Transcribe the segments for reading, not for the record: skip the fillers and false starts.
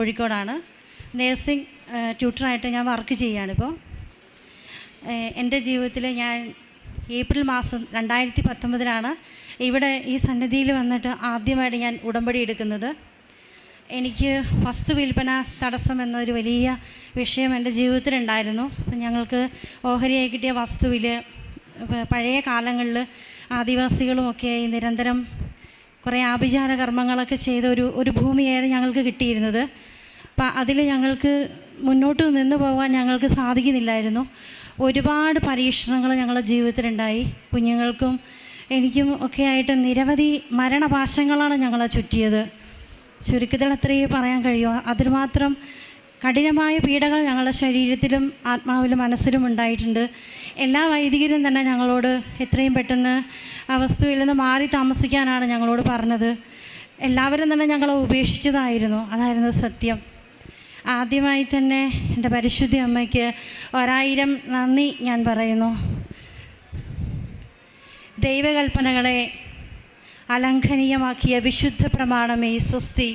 കോഴിക്കോടാണ്. നേഴ്സിംഗ് ട്യൂട്ടറായിട്ട് ഞാൻ വർക്ക് ചെയ്യുകയാണിപ്പോൾ. എൻ്റെ ജീവിതത്തിൽ ഞാൻ ഏപ്രിൽ മാസം 2019 ഇവിടെ ഈ സന്നിധിയിൽ വന്നിട്ട് ആദ്യമായിട്ട് ഞാൻ ഉടമ്പടി എടുക്കുന്നത്. എനിക്ക് വസ്തു വിൽപ്പന തടസ്സം എന്നൊരു വലിയ വിഷയം എൻ്റെ ജീവിതത്തിലുണ്ടായിരുന്നു. അപ്പം ഞങ്ങൾക്ക് ഓഹരിയായി കിട്ടിയ വസ്തുവിൽ പഴയ കാലങ്ങളിൽ ആദിവാസികളുമൊക്കെയായി നിരന്തരം കുറേ ആഭിചാര കർമ്മങ്ങളൊക്കെ ചെയ്ത ഒരു ഭൂമിയായിരുന്നു ഞങ്ങൾക്ക് കിട്ടിയിരുന്നത്. അപ്പം അതിൽ ഞങ്ങൾക്ക് മുന്നോട്ട് നിന്ന് പോകാൻ ഞങ്ങൾക്ക് സാധിക്കുന്നില്ലായിരുന്നു. ഒരുപാട് പരീക്ഷണങ്ങൾ ഞങ്ങളുടെ ജീവിതത്തിലുണ്ടായി. കുഞ്ഞുങ്ങൾക്കും എനിക്കും ഒക്കെ ആയിട്ട് നിരവധി മരണപാശങ്ങളാണ് ഞങ്ങളെ ചുറ്റിയത്. ചുരുക്കത്തിൽ അത്രയേ പറയാൻ കഴിയുമോ. അതിനുമാത്രം കഠിനമായ പീഡകൾ ഞങ്ങളുടെ ശരീരത്തിലും ആത്മാവിലും മനസ്സിലും ഉണ്ടായിട്ടുണ്ട്. എല്ലാ വൈദികരും തന്നെ ഞങ്ങളോട് എത്രയും പെട്ടെന്ന് ആ വസ്തുവിൽ നിന്ന് മാറി താമസിക്കാനാണ് ഞങ്ങളോട് പറഞ്ഞത്. എല്ലാവരും തന്നെ ഞങ്ങളെ ഉപേക്ഷിച്ചതായിരുന്നു. അതായിരുന്നു സത്യം. ആദ്യമായി തന്നെ എൻ്റെ പരിശുദ്ധ അമ്മയ്ക്ക് 1000 നന്ദി ഞാൻ പറയുന്നു. ദൈവകൽപ്പനകളെ അലംഘനീയമാക്കിയ വിശുദ്ധ പ്രമാണമേ സ്വസ്തി.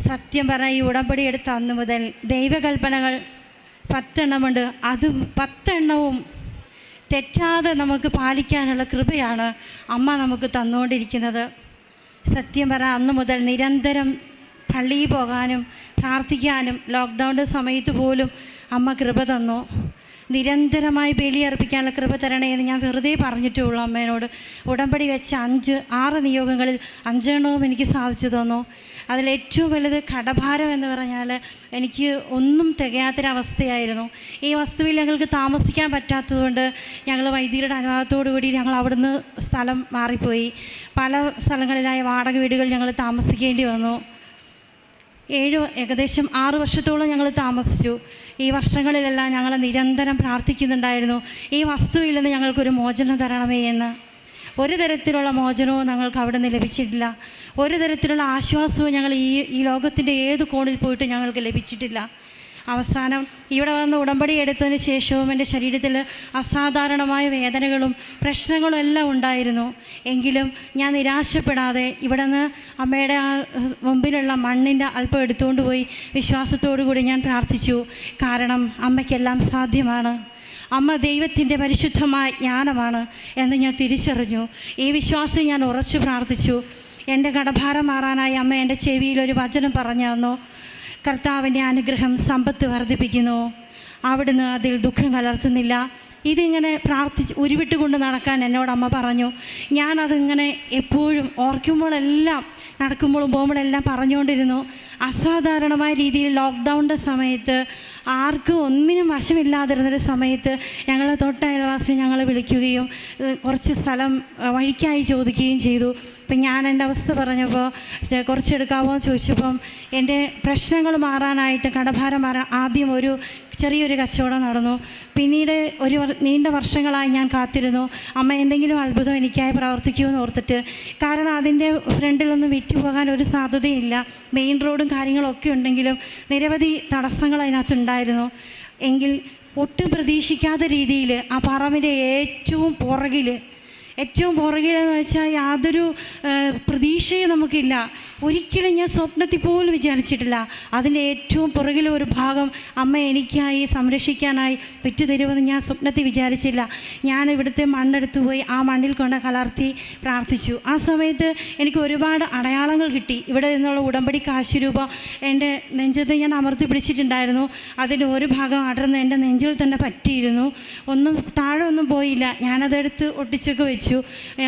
സത്യം പറഞ്ഞ ഈ ഉടമ്പടി എടുത്ത അന്ന് മുതൽ ദൈവകൽപ്പനകൾ 10 എണ്ണമുണ്ട്. അത് 10 എണ്ണവും തെറ്റാതെ നമുക്ക് പാലിക്കാനുള്ള കൃപയാണ് അമ്മ നമുക്ക് തന്നുകൊണ്ടിരിക്കുന്നത്. സത്യം പറഞ്ഞാൽ അന്ന് മുതൽ നിരന്തരം പള്ളിയിൽ പോകാനും പ്രാർത്ഥിക്കാനും ലോക്ക്ഡൗണിൻ്റെ സമയത്ത് പോലും അമ്മ കൃപ തന്നു. നിരന്തരമായി ബലിയർപ്പിക്കാനുള്ള കൃപ തരണേ എന്ന് ഞാൻ വെറുതെ പറഞ്ഞിട്ടുള്ളൂ അമ്മേനോട്. ഉടമ്പടി വെച്ച 6 നിയോഗങ്ങളിൽ 5 എണ്ണവും എനിക്ക് സാധിച്ചു തന്നു. അതിലേറ്റവും വലുത് കടഭാരം എന്ന് പറഞ്ഞാൽ എനിക്ക് ഒന്നും തികയാത്തൊരവസ്ഥയായിരുന്നു. ഈ വസ്തുവിൽ ഞങ്ങൾക്ക് താമസിക്കാൻ പറ്റാത്തതുകൊണ്ട് ഞങ്ങൾ വൈദികരുടെ അനുവാദത്തോടു കൂടി ഞങ്ങൾ അവിടുന്ന് സ്ഥലം മാറിപ്പോയി. പല സ്ഥലങ്ങളിലായ വാടക വീടുകൾ ഞങ്ങൾ താമസിക്കേണ്ടി വന്നു. ഏകദേശം 6 വർഷത്തോളം ഞങ്ങൾ താമസിച്ചു. ഈ വർഷങ്ങളിലെല്ലാം ഞങ്ങൾ നിരന്തരം പ്രാർത്ഥിക്കുന്നുണ്ടായിരുന്നു, ഈ വസ്തുവിൽ നിന്ന് ഞങ്ങൾക്കൊരു മോചനം തരണമേ എന്ന്. ഒരു തരത്തിലുള്ള മോചനവും ഞങ്ങൾക്ക് അവിടെ നിന്ന് ലഭിച്ചിട്ടില്ല. ഒരു തരത്തിലുള്ള ആശ്വാസവും ഞങ്ങൾ ഈ ലോകത്തിൻ്റെ ഏത് കോണിൽ പോയിട്ട് ഞങ്ങൾക്ക് ലഭിച്ചിട്ടില്ല. അവസാനം ഇവിടെ വന്ന് ഉടമ്പടി എടുത്തതിന് ശേഷവും എൻ്റെ ശരീരത്തിൽ അസാധാരണമായ വേദനകളും പ്രശ്നങ്ങളും എല്ലാം ഉണ്ടായിരുന്നു. എങ്കിലും ഞാൻ നിരാശപ്പെടാതെ ഇവിടെ നിന്ന് അമ്മയുടെ ആ മുമ്പിലുള്ള മണ്ണിൻ്റെ അല്പം എടുത്തുകൊണ്ട് പോയി വിശ്വാസത്തോടു കൂടി ഞാൻ പ്രാർത്ഥിച്ചു. കാരണം അമ്മയ്ക്കെല്ലാം സാധ്യമാണ്. അമ്മ ദൈവത്തിൻ്റെ പരിശുദ്ധമായ ജ്ഞാനമാണ് എന്ന് ഞാൻ തിരിച്ചറിഞ്ഞു. ഈ വിശ്വാസം ഞാൻ ഉറച്ചു പ്രാർത്ഥിച്ചു. എൻ്റെ കടഭാരം മാറാനായി അമ്മ എൻ്റെ ചെവിയിലൊരു വചനം പറഞ്ഞു തന്നു. കർത്താവിൻ്റെ അനുഗ്രഹം സമ്പത്ത് വർദ്ധിപ്പിക്കുന്നു, അവിടുന്ന് അതിൽ ദുഃഖം കലർത്തുന്നില്ല. ഇതിങ്ങനെ ഉരുവിട്ടുകൊണ്ട് നടക്കാൻ എന്നോട് അമ്മ പറഞ്ഞു. ഞാനതിങ്ങനെ എപ്പോഴും ഓർക്കുമ്പോഴെല്ലാം നടക്കുമ്പോഴും പോകുമ്പോഴെല്ലാം പറഞ്ഞുകൊണ്ടിരുന്നു. അസാധാരണമായ രീതിയിൽ ലോക്ക്ഡൗണിൻ്റെ സമയത്ത് ആർക്കും ഒന്നിനും വശമില്ലാതിരുന്നൊരു സമയത്ത് ഞങ്ങൾ തൊട്ടയൽവാസി ഞങ്ങളെ വിളിക്കുകയും കുറച്ച് സ്ഥലം വഴിക്കായി ചോദിക്കുകയും ചെയ്തു. ഇപ്പം ഞാൻ എൻ്റെ അവസ്ഥ പറഞ്ഞപ്പോൾ കുറച്ചെടുക്കാമോ എന്ന് ചോദിച്ചപ്പം എൻ്റെ പ്രശ്നങ്ങൾ മാറാനായിട്ട് കടഭാരം മാറാൻ ആദ്യം ഒരു ചെറിയൊരു കച്ചവടം നടന്നു. പിന്നീട് നീണ്ട വർഷങ്ങളായി ഞാൻ കാത്തിരുന്നു അമ്മ എന്തെങ്കിലും അത്ഭുതം എനിക്കായി പ്രവർത്തിക്കുമെന്ന് ഓർത്തിട്ട്. കാരണം അതിൻ്റെ ഫ്രണ്ടിലൊന്നും വിറ്റുപോകാൻ ഒരു സാധ്യതയില്ല. മെയിൻ റോഡും കാര്യങ്ങളൊക്കെ ഉണ്ടെങ്കിലും നിരവധി തടസ്സങ്ങൾ അതിനകത്തുണ്ടായിരുന്നു. എങ്കിൽ ഒട്ടും പ്രതീക്ഷിക്കാത്ത രീതിയിൽ ആ പറമ്പിൻ്റെ ഏറ്റവും പുറകിലെന്ന് വെച്ചാൽ യാതൊരു പ്രതീക്ഷയും നമുക്കില്ല. ഒരിക്കലും ഞാൻ സ്വപ്നത്തിൽ പോലും വിചാരിച്ചിട്ടില്ല അതിൻ്റെ ഏറ്റവും പുറകിലെ ഒരു ഭാഗം അമ്മ എനിക്കായി സംരക്ഷിക്കാനായി വിറ്റുതരുമെന്ന് ഞാൻ സ്വപ്നത്തിൽ വിചാരിച്ചില്ല. ഞാൻ ഇവിടുത്തെ മണ്ണെടുത്ത് പോയി ആ മണ്ണിൽ കൊണ്ട് കലർത്തി പ്രാർത്ഥിച്ചു. ആ സമയത്ത് എനിക്ക് ഒരുപാട് അടയാളങ്ങൾ കിട്ടി. ഇവിടെ നിന്നുള്ള ഉടമ്പടി കാശ് രൂപ എൻ്റെ നെഞ്ചത്ത് ഞാൻ അമർത്തി പിടിച്ചിട്ടുണ്ടായിരുന്നു. അതിൻ്റെ ഒരു ഭാഗം അടർന്ന് എൻ്റെ നെഞ്ചിൽ തന്നെ പറ്റിയിരുന്നു. ഒന്നും താഴെ ഒന്നും പോയില്ല. ഞാനതെടുത്ത് ഒട്ടിച്ചൊക്കെ വെച്ചു.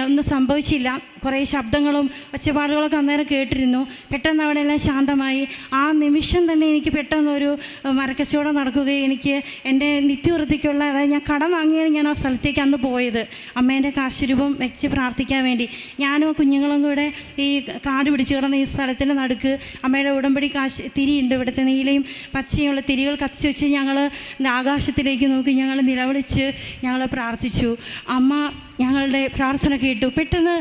ഒന്നും സംഭവിച്ചില്ല. കുറേ ശബ്ദങ്ങളും ഒച്ചപ്പാടുകളൊക്കെ അന്നേരം കേട്ടിരുന്നു. പെട്ടെന്ന് അവിടെ എല്ലാം ശാന്തമായി. ആ നിമിഷം തന്നെ എനിക്ക് പെട്ടെന്നൊരു മരക്കച്ചവടം നടക്കുകയും എനിക്ക് എൻ്റെ നിത്യവൃത്തിക്കുള്ള, അതായത് ഞാൻ കടം വാങ്ങിയാണ് ഞാൻ ആ സ്ഥലത്തേക്ക് അന്ന് പോയത് അമ്മേൻ്റെ കാശുരൂപം വെച്ച് പ്രാർത്ഥിക്കാൻ വേണ്ടി. ഞാനും കുഞ്ഞുങ്ങളും കൂടെ ഈ കാട് പിടിച്ച് കിടന്ന ഈ സ്ഥലത്തിൻ്റെ നടുക്ക് അമ്മയുടെ ഉടമ്പടി തിരിയുണ്ട്. ഇവിടുത്തെ നീലയും പച്ചയുള്ള തിരികൾ കത്തിച്ച് വെച്ച് ഞങ്ങൾ ആകാശത്തിലേക്ക് നോക്കി ഞങ്ങൾ നിലവിളിച്ച് ഞങ്ങൾ പ്രാർത്ഥിച്ചു. അമ്മ ഞങ്ങളുടെ പ്രാർത്ഥന കേട്ടു. പെട്ടെന്ന്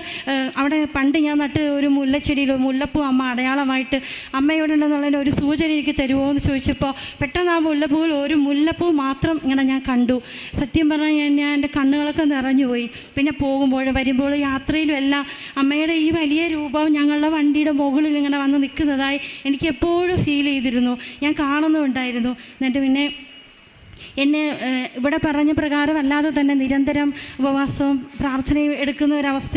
അവിടെ പണ്ട് ഞാൻ നട്ട് ഒരു മുല്ലച്ചെടിയിൽ മുല്ലപ്പൂ അമ്മ അടയാളമായിട്ട് അമ്മയോടുണ്ടെന്നുള്ളതിന് ഒരു സൂചന എനിക്ക് തരുമോ എന്ന് ചോദിച്ചപ്പോൾ പെട്ടെന്ന് ആ മുല്ലപ്പൂവിൽ ഒരു മുല്ലപ്പൂ മാത്രം ഇങ്ങനെ ഞാൻ കണ്ടു. സത്യം പറഞ്ഞാൽ ഞാൻ എൻ്റെ കണ്ണുകളൊക്കെ നിറഞ്ഞുപോയി. പിന്നെ പോകുമ്പോൾ വരുമ്പോൾ യാത്രയിലും എല്ലാം അമ്മയുടെ ഈ വലിയ രൂപം ഞങ്ങളുടെ വണ്ടിയുടെ മുകളിൽ ഇങ്ങനെ വന്ന് നിൽക്കുന്നതായി എനിക്ക് എപ്പോഴും ഫീൽ ചെയ്തിരുന്നു. ഞാൻ കാണുന്നുണ്ടായിരുന്നു. എന്നിട്ട് പിന്നെ എന്നെ ഇവിടെ പറഞ്ഞ പ്രകാരം അല്ലാതെ തന്നെ നിരന്തരം ഉപവാസവും പ്രാർത്ഥനയും എടുക്കുന്ന ഒരവസ്ഥ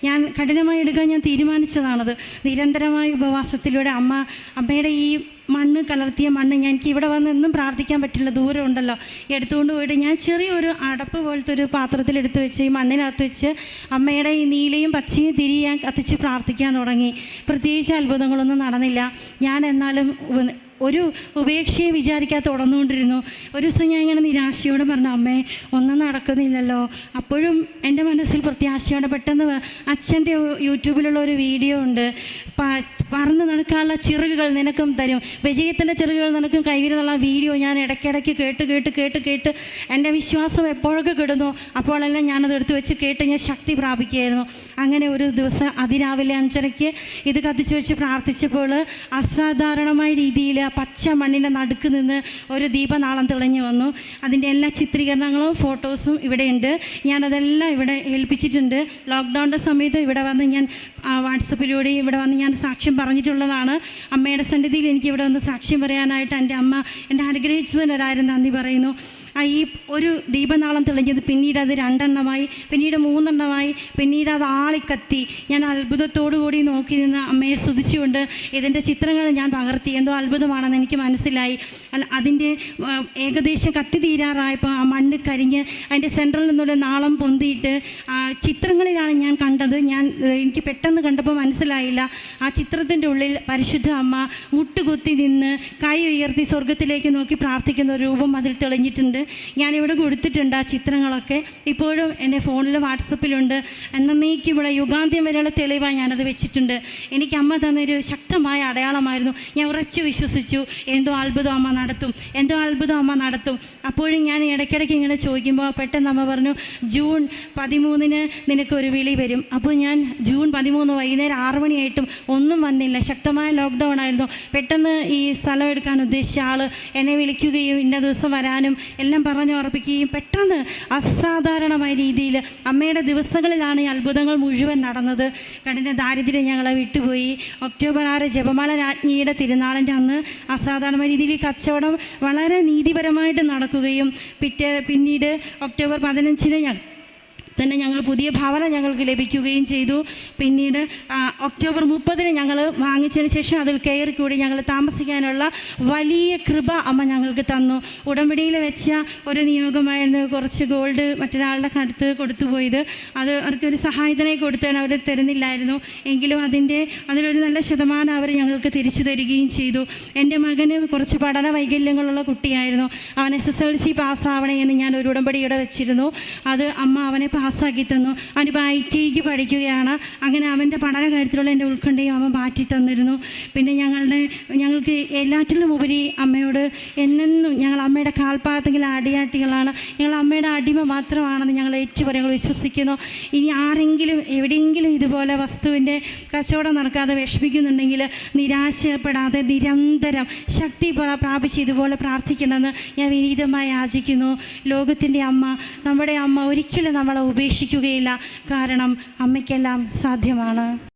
ഞാൻ കഠിനമായി എടുക്കാൻ ഞാൻ തീരുമാനിച്ചതാണത്. നിരന്തരമായ ഉപവാസത്തിലൂടെ അമ്മയുടെ ഈ മണ്ണ് കലർത്തിയ മണ്ണ് എനിക്ക് ഇവിടെ വന്ന് എന്നും പ്രാർത്ഥിക്കാൻ പറ്റില്ല, ദൂരം ഉണ്ടല്ലോ. എടുത്തുകൊണ്ട് പോയിട്ട് ഞാൻ ചെറിയൊരു അടപ്പ് പോലത്തെ ഒരു പാത്രത്തിലെടുത്ത് വെച്ച് ഈ മണ്ണിനകത്ത് വെച്ച് അമ്മയുടെ ഈ നീലയും പച്ചയും തിരി ഞാൻ കത്തിച്ച് പ്രാർത്ഥിക്കാൻ തുടങ്ങി. പ്രത്യേകിച്ച് അത്ഭുതങ്ങളൊന്നും നടന്നില്ല. ഞാൻ എന്നാലും ഒരു ഉപേക്ഷയെ വിചാരിക്കാതെ തുടർന്നുകൊണ്ടിരുന്നു. ഒരു ദിവസം ഞാൻ ഇങ്ങനെ നിരാശയോടെ പറഞ്ഞു, അമ്മേ ഒന്നും നടക്കുന്നില്ലല്ലോ. അപ്പോഴും എൻ്റെ മനസ്സിൽ പ്രത്യാശയോടെ പെട്ടെന്ന് അച്ഛൻ്റെ യൂട്യൂബിലുള്ള ഒരു വീഡിയോ ഉണ്ട്, പറന്ന് നടക്കാനുള്ള ചിറകുകൾ നിനക്കും തരും, വിജയത്തിൻ്റെ ചിറകുകൾ നിനക്കും കൈവരുന്നുള്ള വീഡിയോ ഞാൻ ഇടയ്ക്കിടയ്ക്ക് കേട്ട് എൻ്റെ വിശ്വാസം എപ്പോഴൊക്കെ കിടുന്നു അപ്പോഴെല്ലാം ഞാനത് എടുത്ത് വെച്ച് കേട്ട് ഞാൻ ശക്തി പ്രാപിക്കുകയായിരുന്നു. അങ്ങനെ ഒരു ദിവസം അതിരാവിലെ 5:30 ഇത് കത്തിച്ച് വെച്ച് പ്രാർത്ഥിച്ചപ്പോൾ അസാധാരണമായ രീതിയിൽ പച്ച മണ്ണിൻ്റെ നടുക്ക് നിന്ന് ഒരു ദീപനാളം തെളിഞ്ഞു വന്നു. അതിൻ്റെ എല്ലാ ചിത്രീകരണങ്ങളും ഫോട്ടോസും ഇവിടെയുണ്ട്. ഞാനതെല്ലാം ഇവിടെ ഏൽപ്പിച്ചിട്ടുണ്ട്. ലോക്ക്ഡൗണിൻ്റെ സമയത്ത് ഇവിടെ വന്ന് ഞാൻ വാട്സപ്പിലൂടെ ഇവിടെ വന്ന് ഞാൻ സാക്ഷ്യം പറഞ്ഞിട്ടുള്ളതാണ്. അമ്മയുടെ സന്നിധിയിൽ എനിക്ക് ഇവിടെ വന്ന് സാക്ഷ്യം പറയാനായിട്ട് എൻ്റെ അമ്മ എന്നെ അനുഗ്രഹിച്ചതിനൊരായിരം നന്ദി പറയുന്നു. ഈ ഒരു ദീപനാളം തെളിഞ്ഞത് പിന്നീട് അത് 2 എണ്ണമായി, പിന്നീട് 3 എണ്ണമായി, പിന്നീട് അത് ആളിക്കത്തി. ഞാൻ അത്ഭുതത്തോടു കൂടി നോക്കി നിന്ന് അമ്മയെ സ്തുതിച്ചുകൊണ്ട് ഇതിൻ്റെ ചിത്രങ്ങൾ ഞാൻ പകർത്തി. എന്തോ അത്ഭുതമാണെന്ന് എനിക്ക് മനസ്സിലായി. അതിൻ്റെ ഏകദേശം കത്തി തീരാറായപ്പോൾ ആ മണ്ണ് കരിഞ്ഞ് അതിൻ്റെ സെൻറ്ററിൽ നിന്നുള്ള നാളം പൊന്തിയിട്ട് ചിത്രങ്ങളിലാണ് ഞാൻ കണ്ടത്. എനിക്ക് പെട്ടെന്ന് കണ്ടപ്പോൾ മനസ്സിലായില്ല. ആ ചിത്രത്തിൻ്റെ ഉള്ളിൽ പരിശുദ്ധ അമ്മ മുട്ടുകുത്തി നിന്ന് കൈ ഉയർത്തി സ്വർഗത്തിലേക്ക് നോക്കി പ്രാർത്ഥിക്കുന്ന ഒരു രൂപം അതിൽ തെളിഞ്ഞിട്ടുണ്ട്. ഞാനിവിടെ കൊടുത്തിട്ടുണ്ട് ആ ചിത്രങ്ങളൊക്കെ. ഇപ്പോഴും എൻ്റെ ഫോണിൽ വാട്സപ്പിലുണ്ട്. എന്നേക്കുമുള്ള യുഗാന്ത്യം വരെയുള്ള തെളിവായി ഞാനത് വെച്ചിട്ടുണ്ട്. എനിക്ക് അമ്മ തന്നൊരു ശക്തമായ അടയാളമായിരുന്നു. ഞാൻ ഉറച്ചു വിശ്വസിച്ചു, എന്തോ അത്ഭുതം അമ്മ നടത്തും. അപ്പോഴും ഞാൻ ഇടയ്ക്കിടയ്ക്ക് ഇങ്ങനെ ചോദിക്കുമ്പോൾ പെട്ടെന്ന് അമ്മ പറഞ്ഞു, ജൂൺ 13 നിനക്കൊരു വിളി വരും. അപ്പോൾ ഞാൻ ജൂൺ 13 വൈകുന്നേരം 6 മണിയായിട്ടും ഒന്നും വന്നില്ല. ശക്തമായ ലോക്ക്ഡൗൺ ആയിരുന്നു. പെട്ടെന്ന് ഈ സ്ഥലം എടുക്കാൻ ഉദ്ദേശിച്ച ആൾ എന്നെ വിളിക്കുകയും ഇന്ന ദിവസം വരാനും എല്ലാം പറഞ്ഞു ഉറപ്പിക്കുകയും പെട്ടെന്ന് അസാധാരണമായ രീതിയിൽ അമ്മയുടെ ദിവസങ്ങളിലാണ് ഈ അത്ഭുതങ്ങൾ മുഴുവൻ നടന്നത്. കഠിന ദാരിദ്ര്യം ഞങ്ങളെ വിട്ടുപോയി. ഒക്ടോബർ 6 ജപമാല രാജ്ഞിയുടെ തിരുനാളിൻ്റെ അന്ന് അസാധാരണമായ രീതിയിൽ കച്ചവടം വളരെ നീതിപരമായിട്ട് നടക്കുകയും പിന്നീട് ഒക്ടോബർ 15 തന്നെ ഞങ്ങൾ പുതിയ ഭവനം ഞങ്ങൾക്ക് ലഭിക്കുകയും ചെയ്തു. പിന്നീട് ഒക്ടോബർ 30 ഞങ്ങൾ വാങ്ങിച്ചതിന് ശേഷം അതിൽ കയറി കൂടി ഞങ്ങൾ താമസിക്കാനുള്ള വലിയ കൃപ അമ്മ ഞങ്ങൾക്ക് തന്നു. ഉടമ്പടിയിൽ വെച്ച ഒരു നിയോഗമായിരുന്നു കുറച്ച് ഗോൾഡ് മറ്റൊരാളുടെ അടുത്ത് കൊടുത്തുപോയത്. അത് അവർക്കൊരു സഹായത്തിനായി കൊടുത്താൽ അവർ തരുന്നില്ലായിരുന്നു. എങ്കിലും അതിലൊരു നല്ല ശതമാനം അവർ ഞങ്ങൾക്ക് തിരിച്ചു തരികയും ചെയ്തു. എൻ്റെ മകന് കുറച്ച് പഠന വൈകല്യങ്ങളുള്ള കുട്ടിയായിരുന്നു. അവൻ SSLC പാസ്സാവണേ എന്ന് ഞാൻ ഒരു ഉടമ്പടിയുടെ വെച്ചിരുന്നു. അത് അമ്മ അവനെ പാസ്സാക്കി തന്നു. അവനിപ്പോൾ ITIക്ക് പഠിക്കുകയാണ്. അങ്ങനെ അവൻ്റെ പഠന കാര്യത്തിലുള്ള എൻ്റെ ഉത്കണ്ഠയും അവൻ മാറ്റി തന്നിരുന്നു. പിന്നെ ഞങ്ങൾക്ക് എല്ലാറ്റിലും ഉപരി അമ്മയോട് എന്നെന്നും ഞങ്ങൾ അമ്മയുടെ കാൽപ്പാദത്തിൽ അടിയാട്ടികളാണ്. ഞങ്ങൾ അമ്മയുടെ അടിമ മാത്രമാണെന്ന് ഞങ്ങൾ ഞങ്ങൾ വിശ്വസിക്കുന്നു. ഇനി ആരെങ്കിലും എവിടെയെങ്കിലും ഇതുപോലെ വസ്തുവിൻ്റെ കച്ചവടം നടക്കാതെ വിഷമിക്കുന്നുണ്ടെങ്കിൽ നിരാശപ്പെടാതെ നിരന്തരം ശക്തി പ്രാപിച്ച് ഇതുപോലെ പ്രാർത്ഥിക്കണമെന്ന് ഞാൻ വിനീതമായി യാചിക്കുന്നു. ലോകത്തിൻ്റെ അമ്മ, നമ്മുടെ അമ്മ ഒരിക്കലും നമ്മളെ ഉപേക്ഷിക്കുകയില്ല. കാരണം അമ്മയ്ക്കെല്ലാം സാധ്യമാണ്.